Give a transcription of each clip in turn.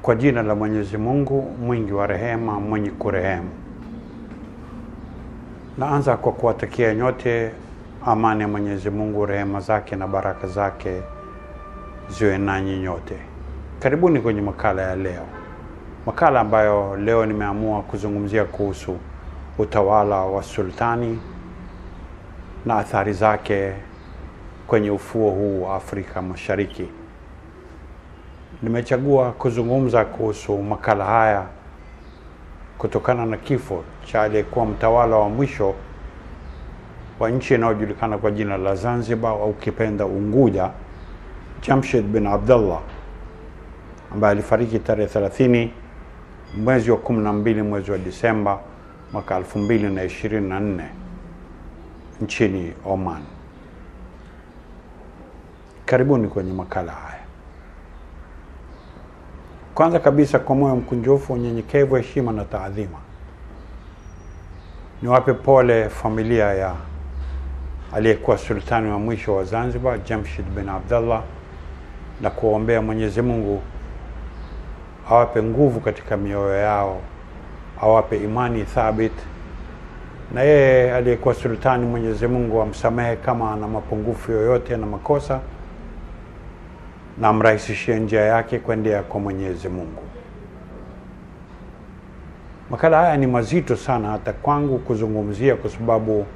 Kwa jina la Mwenyezi Mungu, mwingi wa rehema, mwenye kurehemu. Naanza kwa kuwatakia nyote amani ya Mwenyezi Mungu, rehema zake na baraka zake ziwe nanyi nyote. Karibuni kwenye makala ya leo. Makala ambayo leo nimeamua kuzungumzia kuhusu utawala wa sultani na athari zake kwenye ufuo huu wa Afrika Mashariki. Nimechagua kuzungumza kuhusu makala haya kutokana na kifo cha aliyekuwa mtawala wa mwisho wa nchi inayojulikana kwa jina la Zanzibar au ukipenda Unguja, Jamshid bin Abdullah, ambaye alifariki tarehe 30 mwezi wa 12 mwezi wa Disemba mwaka 2024 nchini Oman. Karibuni kwenye makala haya. Kwanza kabisa, kwa moyo mkunjufu, unyenyekevu, heshima na taadhima, niwape pole familia ya aliyekuwa sultani wa mwisho wa Zanzibar, Jamshid bin Abdullah, na kuombea Mwenyezi Mungu awape nguvu katika mioyo yao, awape imani thabit, na yeye aliyekuwa sultani, Mwenyezi Mungu amsamehe kama ana mapungufu yoyote na makosa, na amrahisishie njia yake kuendea kwa Mwenyezi Mungu. Makala haya ni mazito sana hata kwangu kuzungumzia, kwa sababu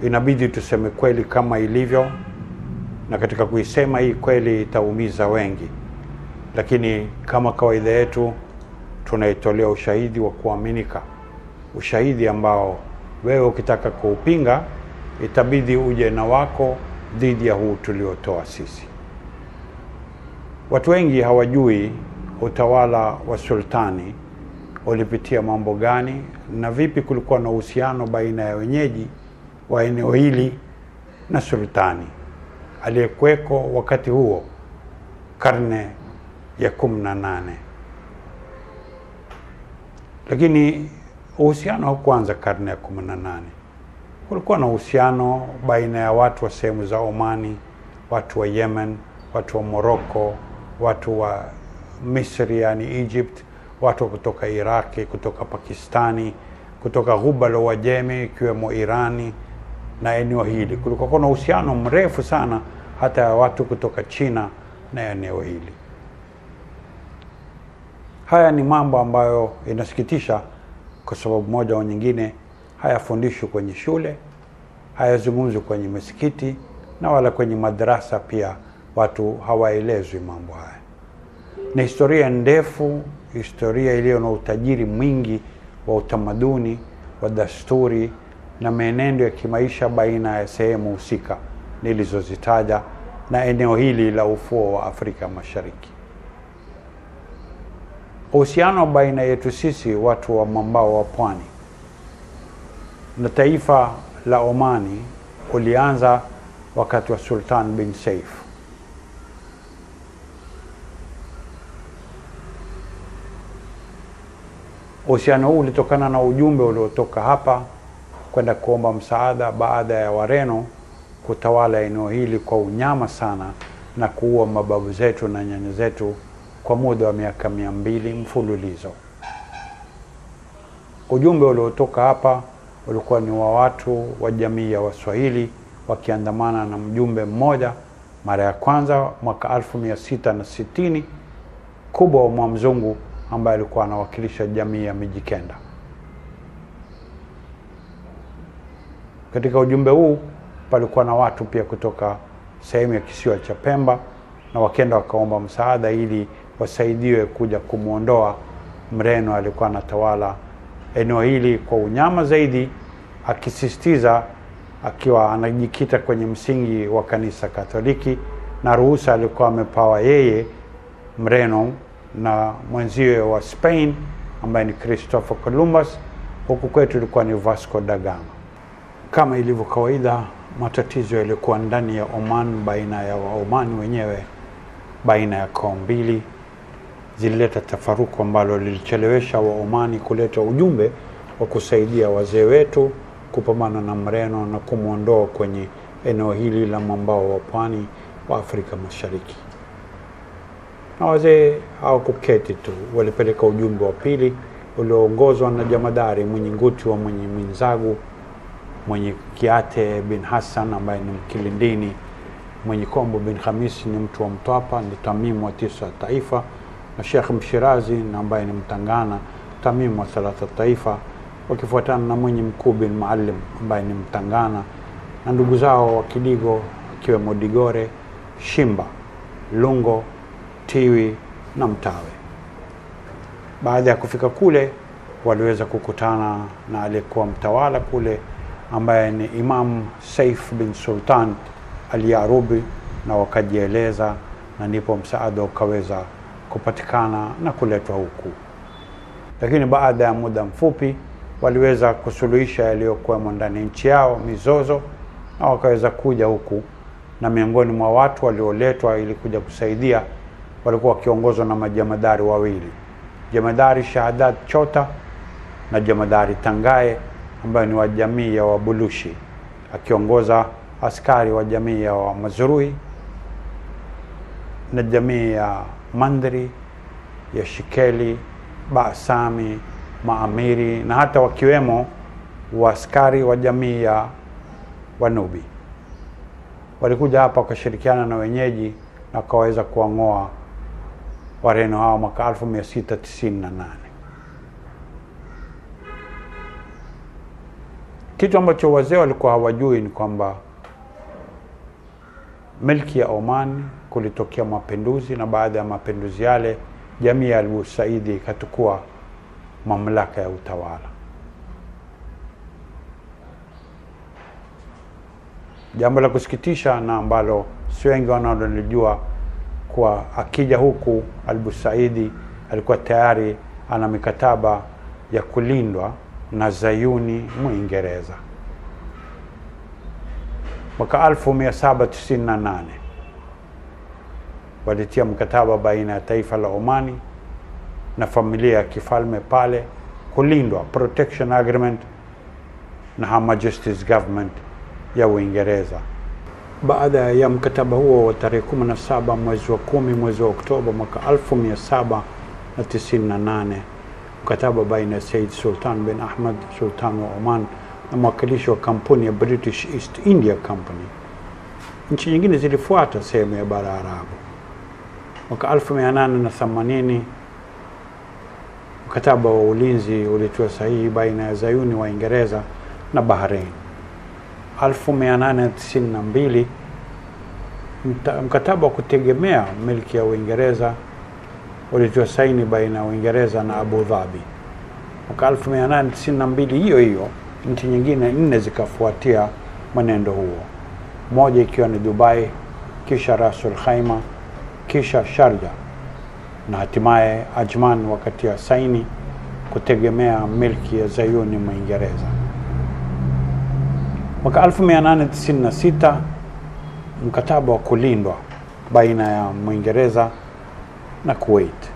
inabidi tuseme kweli kama ilivyo, na katika kuisema hii kweli itaumiza wengi, lakini kama kawaida yetu tunaitolea ushahidi wa kuaminika, ushahidi ambao wewe ukitaka kuupinga itabidi uje na wako dhidi ya huu tuliotoa sisi. Watu wengi hawajui utawala wa sultani ulipitia mambo gani na vipi kulikuwa na uhusiano baina ya wenyeji wa eneo hili na sultani aliyekuweko wakati huo, karne ya 18. Lakini uhusiano haukuanza karne ya 18. Kulikuwa na uhusiano baina ya watu wa sehemu za Omani, watu wa Yemen, watu wa Morocco, watu wa Misri yani Egypt, watu kutoka Iraki, kutoka Pakistani, kutoka Ghuba la Uajemi ikiwemo Irani na eneo hili. Kulikuwa na uhusiano mrefu sana hata ya watu kutoka China na eneo hili. Haya ni mambo ambayo inasikitisha, kwa sababu moja au nyingine hayafundishwi kwenye shule, hayazungumzwi kwenye misikiti, na wala kwenye madrasa pia watu hawaelezwi mambo haya. Ni historia ndefu, historia iliyo na utajiri mwingi wa utamaduni, wa desturi na menendo ya kimaisha baina ya sehemu husika nilizozitaja na eneo hili la ufuo wa Afrika Mashariki. Uhusiano baina yetu sisi watu wa mwambao wa pwani na taifa la Omani ulianza wakati wa Sultan bin Saif. Uhusiano huu ulitokana na ujumbe uliotoka hapa kwenda kuomba msaada baada ya Wareno kutawala eneo hili kwa unyama sana na kuua mababu zetu na nyanya zetu kwa muda wa miaka 200 mfululizo. Ujumbe uliotoka hapa ulikuwa ni wa watu wa jamii ya Waswahili wakiandamana na mjumbe mmoja mara ya kwanza mwaka 1660, kubwa wa Mwamzungu ambaye alikuwa anawakilisha jamii ya Mijikenda. Katika ujumbe huu palikuwa na watu pia kutoka sehemu ya kisiwa cha Pemba, na wakenda wakaomba msaada ili wasaidiwe kuja kumuondoa Mreno alikuwa anatawala eneo hili kwa unyama zaidi, akisisitiza akiwa anajikita kwenye msingi wa kanisa Katoliki, na ruhusa alikuwa amepawa yeye Mreno na mwenziwe wa Spain ambaye ni Christopher Columbus. Huku kwetu ilikuwa ni Vasco da Gama. Kama ilivyo kawaida, matatizo yalikuwa ndani ya Oman baina ya Waomani wenyewe, baina ya koo mbili, zilileta tafaruku ambalo lilichelewesha Waomani kuleta ujumbe wa kusaidia wazee wetu kupambana na Mreno na kumuondoa kwenye eneo hili la mwambao wa pwani wa Afrika Mashariki. Na wazee hawakuketi tu, walipeleka ujumbe wa pili ulioongozwa na jamadari mwenye Nguti wa mwenye Minzagu, mwenye Kiate bin Hassan ambaye ni Mkilindini, mwenye Kombo bin Khamisi ni mtu wa Mtwapa, ni Tamimu wa Tisa Taifa, na Sheikh Mshirazi ambaye ni Mtangana, Tamimu wa Thalatha Taifa, wakifuatana na mwenye Mkuu bin Maalim ambaye ni Mtangana, na ndugu zao wa Kidigo akiwemo Digore, Shimba, Lungo, Tiwi na Mtawe. Baada ya kufika kule, waliweza kukutana na aliyekuwa mtawala kule ambaye ni Imam Saif bin Sultan al-Yarubi, na wakajieleza, na ndipo msaada ukaweza kupatikana na kuletwa huku. Lakini baada ya muda mfupi waliweza kusuluhisha yaliyokuwa ndani nchi yao, mizozo, na wakaweza kuja huku, na miongoni mwa watu walioletwa ili kuja kusaidia walikuwa wakiongozwa na majamadari wawili, Jamadari Shahadat Chota na Jamadari Tangaye ambaye ni wa jamii ya Wabulushi, akiongoza askari wa jamii ya Mazrui na jamii ya Mandri, ya Shikeli, Baasami, Maamiri, na hata wakiwemo wa askari wa jamii ya Wanubi. Walikuja hapa wakashirikiana na wenyeji na wakaweza kuang'oa Wareno hao mwaka 1698. Kitu ambacho wazee walikuwa hawajui ni kwamba milki ya Oman kulitokea mapinduzi, na baada ya mapinduzi yale jamii ya Al-Busaidi ikatukua mamlaka ya utawala. Jambo la kusikitisha na ambalo si wengi wanaolijua, kwa akija huku Al-Busaidi alikuwa tayari ana mikataba ya kulindwa na Zayuni Muingereza. Mwaka 1798 walitia mkataba baina ya taifa la Omani na familia ya kifalme pale kulindwa, protection agreement, na Her Majesty's government ya Uingereza. Baada ya mkataba huo wa tarehe 17 mwezi wa 10 mwezi wa Oktoba mwaka 1798, mkataba baina ya Said Sultan bin Ahmad Sultan wa Oman na mwakilishi wa kampuni ya British East India Company, nchi nyingine zilifuata sehemu ya bara Arabu. Mwaka 1880 mkataba wa ulinzi ulitiwa sahihi baina ya Zayuni wa Uingereza na Bahrain. 1892 mkataba wa kutegemea milki ya Uingereza ulitiwa saini baina ya Uingereza na Abu Dhabi. Mwaka 1892 hiyo hiyo nchi nyingine 4 zikafuatia mwenendo huo, moja ikiwa ni Dubai, kisha Rasul Khaima, kisha Sharjah, na hatimaye Ajman wakati ya saini kutegemea milki ya Zayuni Muingereza. Mwaka 1896 mkataba wa kulindwa baina ya Muingereza na Kuwait.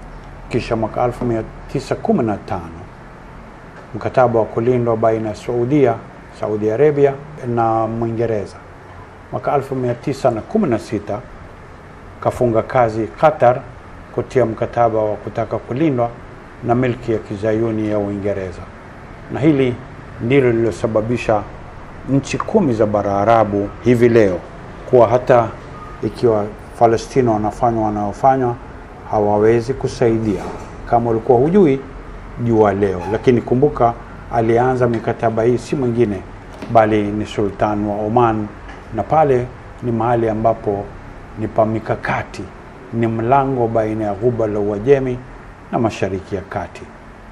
Kisha mwaka 1915 mkataba wa kulindwa baina ya Saudi Arabia na Muingereza. Mwaka 1916 kafunga kazi Qatar kutia mkataba wa kutaka kulindwa na milki ya kizayuni ya Uingereza. Na hili ndilo lililosababisha nchi 10 za bara Arabu hivi leo kuwa hata ikiwa Palestina wanafanya wanayofanya hawawezi kusaidia. Kama ulikuwa hujui, jua leo. Lakini kumbuka, alianza mikataba hii si mwingine bali ni Sultan wa Oman, na pale ni mahali ambapo ni pa mikakati, ni mlango baina ya Ghuba la Uajemi na Mashariki ya Kati.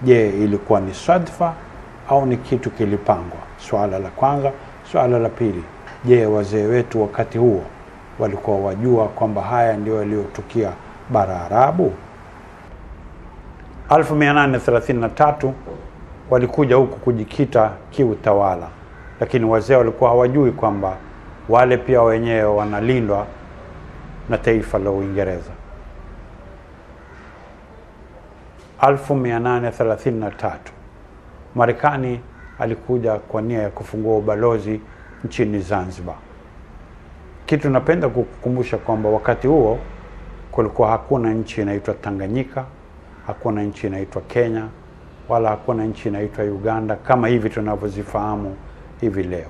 Je, ilikuwa ni sadfa au ni kitu kilipangwa? Swala la kwanza. Swala la pili, je, wazee wetu wakati huo walikuwa wajua kwamba haya ndio yaliyotukia bara Arabu? 1833 walikuja huku kujikita kiutawala, lakini wazee walikuwa hawajui kwamba wale pia wenyewe wanalindwa na taifa la Uingereza. 1833 Marekani alikuja kwa nia ya kufungua ubalozi nchini Zanzibar. Kitu napenda kukukumbusha kwamba wakati huo kulikuwa hakuna nchi inaitwa Tanganyika, hakuna nchi inaitwa Kenya, wala hakuna nchi inaitwa Uganda kama hivi tunavyozifahamu hivi leo.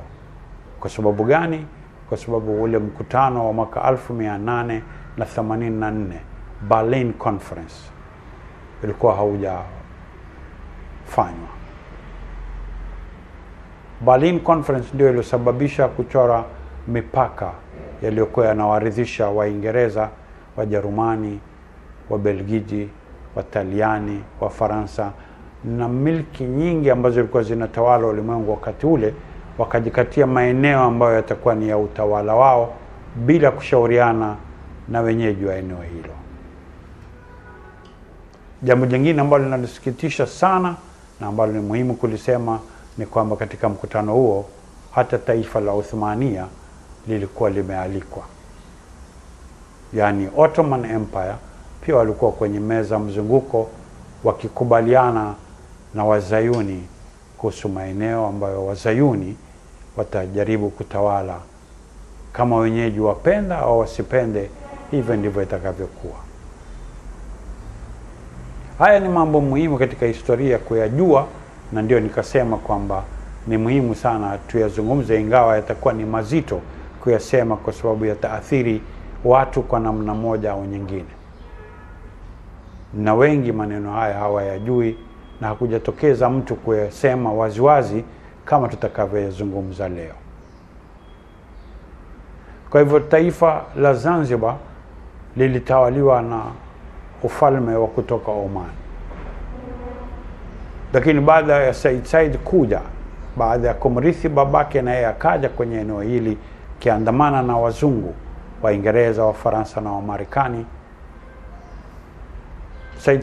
Kwa sababu gani? Kwa sababu ule mkutano wa mwaka 1884 Berlin Conference ilikuwa haujafanywa. Berlin Conference ndio iliyosababisha kuchora mipaka yaliyokuwa yanawaridhisha Waingereza, Wajerumani, Wabelgiji, Wataliani, Wafaransa na milki nyingi ambazo zilikuwa zinatawala ulimwengu wakati ule, wakajikatia maeneo ambayo yatakuwa ni ya utawala wao bila kushauriana na wenyeji wa eneo hilo. Jambo jingine ambalo linalisikitisha sana na ambalo ni muhimu kulisema ni kwamba katika mkutano huo hata taifa la Uthmania lilikuwa limealikwa. Yaani Ottoman Empire pia walikuwa kwenye meza mzunguko wakikubaliana na Wazayuni kuhusu maeneo ambayo Wazayuni watajaribu kutawala kama wenyeji wapenda au wasipende. Hivyo ndivyo itakavyokuwa. Haya ni mambo muhimu katika historia kuyajua, na ndio nikasema kwamba ni muhimu sana tuyazungumze, ingawa yatakuwa ni mazito kuyasema kwa sababu yataathiri watu kwa namna moja au nyingine. Na wengi maneno haya hawayajui na hakujatokeza mtu kuyasema waziwazi kama tutakavyozungumza leo. Kwa hivyo taifa la Zanzibar lilitawaliwa na ufalme wa kutoka Oman. Lakini baada ya Said kuja, baada ya kumrithi babake, na yeye akaja kwenye eneo hili kiandamana na wazungu, Waingereza, Wafaransa na Wamarekani.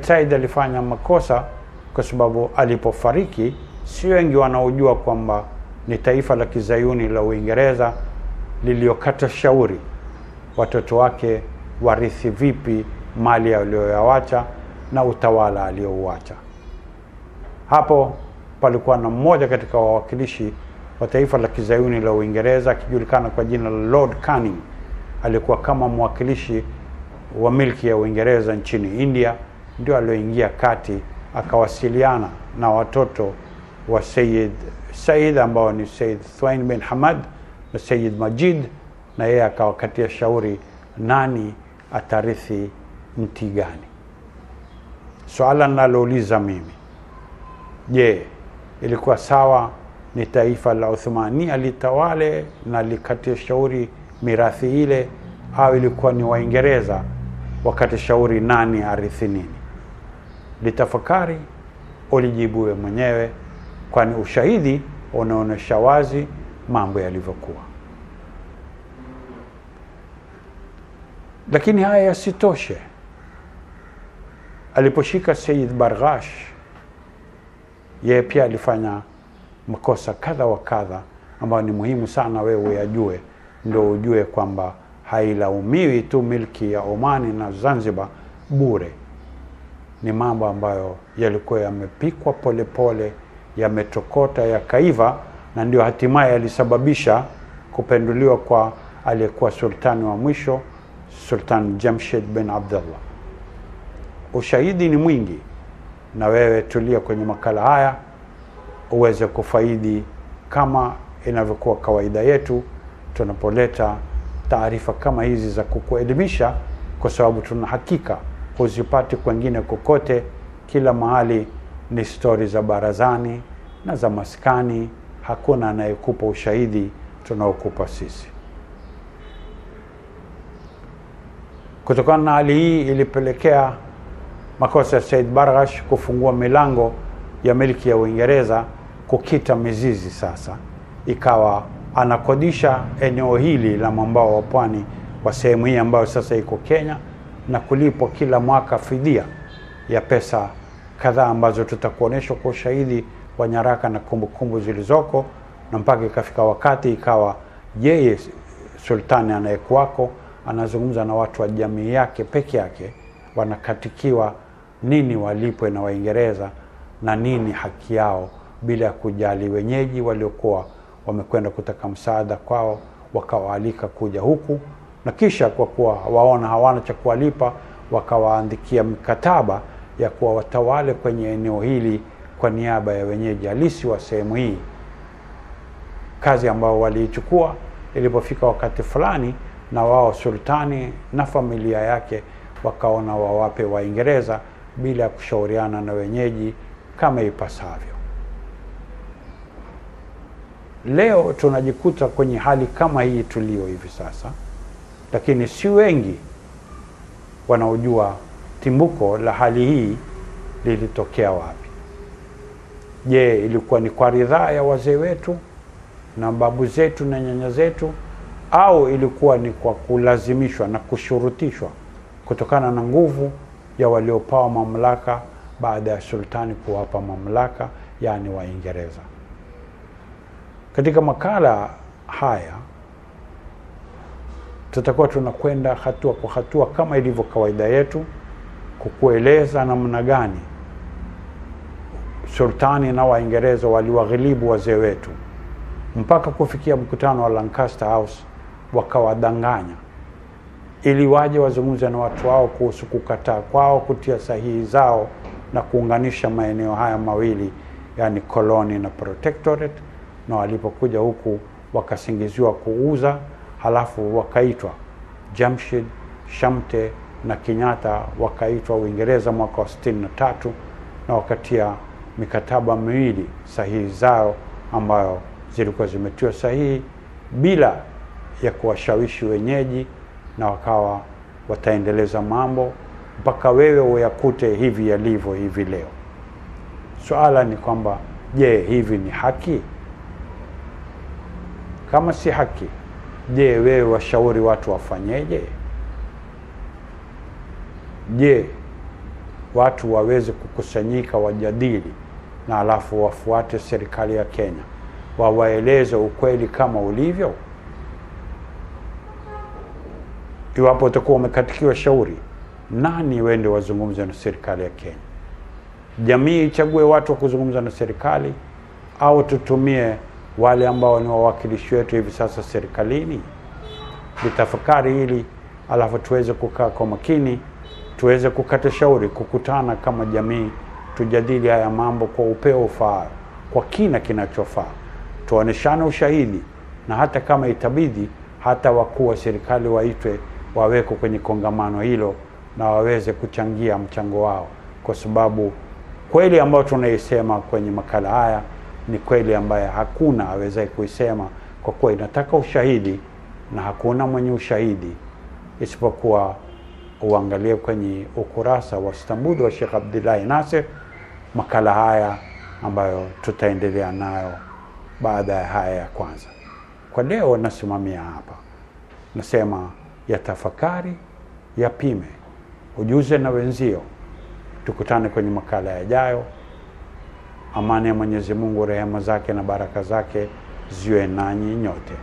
Said alifanya makosa kwa sababu alipofariki, si wengi wanaojua kwamba ni taifa la Kizayuni la Uingereza liliokata shauri watoto wake warithi vipi mali aliyoyawacha na utawala aliouacha. Hapo palikuwa na mmoja katika wawakilishi wa taifa la Kizayuni la Uingereza akijulikana kwa jina la Lord Canning. Alikuwa kama mwakilishi wa milki ya Uingereza nchini India, ndio alioingia kati akawasiliana na watoto wa Said ambao ni Said Thwain bin Hamad na Said Majid, na yeye akawakatia shauri nani atarithi mti gani. Swala nalouliza mimi, je, ilikuwa sawa ni taifa la Uthmania litawale na likatia shauri mirathi ile, au ilikuwa ni Waingereza wakati shauri nani arithi nini? Litafakari, ulijibue mwenyewe, kwani ushahidi unaonesha wazi mambo yalivyokuwa. Lakini haya yasitoshe, aliposhika Said Barghash, yeye pia alifanya makosa kadha wa kadha ambayo ni muhimu sana wewe uyajue, ndio ujue kwamba hailaumiwi tu milki ya Omani na Zanzibar bure. Ni mambo ambayo yalikuwa yamepikwa polepole, yametokota, yakaiva, na ndio hatimaye yalisababisha kupenduliwa kwa aliyekuwa sultani wa mwisho, Sultan Jamshid bin Abdullah. Ushahidi ni mwingi, na wewe tulia kwenye makala haya uweze kufaidi kama inavyokuwa kawaida yetu tunapoleta taarifa kama hizi za kukuelimisha, kwa sababu tuna hakika huzipati kwengine kokote. Kila mahali ni stori za barazani na za maskani, hakuna anayekupa ushahidi tunaokupa sisi. Kutokana na hali hii ilipelekea makosa ya Said Barghash kufungua milango ya milki ya Uingereza kukita mizizi. Sasa ikawa anakodisha eneo hili la mwambao wa pwani wa sehemu hii ambayo sasa iko Kenya, na kulipwa kila mwaka fidia ya pesa kadhaa ambazo tutakuonesha kwa ushahidi wa nyaraka na kumbukumbu zilizoko, na mpaka ikafika wakati ikawa yeye sultani anayekuwako anazungumza na watu wa jamii yake peke yake, wanakatikiwa nini walipwe na Waingereza na nini haki yao, bila kujali wenyeji waliokuwa wamekwenda kutaka msaada kwao wakawaalika kuja huku, na kisha kwa kuwa waona hawana cha kuwalipa wakawaandikia mkataba ya kuwa watawale kwenye eneo hili kwa niaba ya wenyeji halisi wa sehemu hii, kazi ambayo waliichukua. Ilipofika wakati fulani, na wao sultani na familia yake wakaona wawape Waingereza bila kushauriana na wenyeji kama ipasavyo. Leo tunajikuta kwenye hali kama hii tulio hivi sasa, lakini si wengi wanaojua timbuko la hali hii lilitokea wapi. Je, ilikuwa ni kwa ridhaa ya wazee wetu na babu zetu na nyanya zetu, au ilikuwa ni kwa kulazimishwa na kushurutishwa kutokana na nguvu ya waliopewa mamlaka baada ya sultani kuwapa mamlaka, yani Waingereza? Katika makala haya tutakuwa tunakwenda hatua kwa hatua kama ilivyo kawaida yetu, kukueleza namna gani sultani na Waingereza waliwaghilibu wazee wetu mpaka kufikia mkutano wa Lancaster House, wakawadanganya ili waje wazungumze na watu wao kuhusu kukataa kwao kutia sahihi zao na kuunganisha maeneo haya mawili, yani koloni na protectorate. Na walipokuja huku wakasingiziwa kuuza, halafu wakaitwa Jamshid, Shamte na Kenyatta, wakaitwa Uingereza mwaka wa 63 na wakatia mikataba miwili sahihi zao ambayo zilikuwa zimetiwa sahihi bila ya kuwashawishi wenyeji, na wakawa wataendeleza mambo mpaka wewe uyakute hivi yalivyo hivi leo. Suala ni kwamba, je, hivi ni haki? Kama si haki, je, wewe washauri watu wafanyeje? Je, watu waweze kukusanyika wajadili na alafu wafuate serikali ya Kenya, wawaeleze ukweli kama ulivyo? Iwapo utakuwa umekatikiwa shauri, nani wende wazungumze na serikali ya Kenya? Jamii ichague watu wa kuzungumza na serikali, au tutumie wale ambao ni wawakilishi wetu hivi sasa serikalini? Litafakari hili, alafu tuweze kukaa kwa makini, tuweze kukata shauri, kukutana kama jamii, tujadili haya mambo kwa upeo ufaa, kwa kina kinachofaa, tuoneshane ushahidi, na hata kama itabidi hata wakuu wa serikali waitwe, waweko kwenye kongamano hilo na waweze kuchangia mchango wao, kwa sababu kweli ambayo tunaisema kwenye makala haya ni kweli ambaye hakuna awezaye kuisema, kwa kuwa inataka ushahidi, na hakuna mwenye ushahidi isipokuwa uangalie kwenye ukurasa wa Stambudu wa Sheikh Abdullahi Nasir, makala haya ambayo tutaendelea nayo baada ya haya ya kwanza. Kwa leo nasimamia hapa, nasema yatafakari, yapime, ujuze na wenzio. Tukutane kwenye makala yajayo. Amani ya Mwenyezi Mungu, rehema zake na baraka zake ziwe nanyi nyote.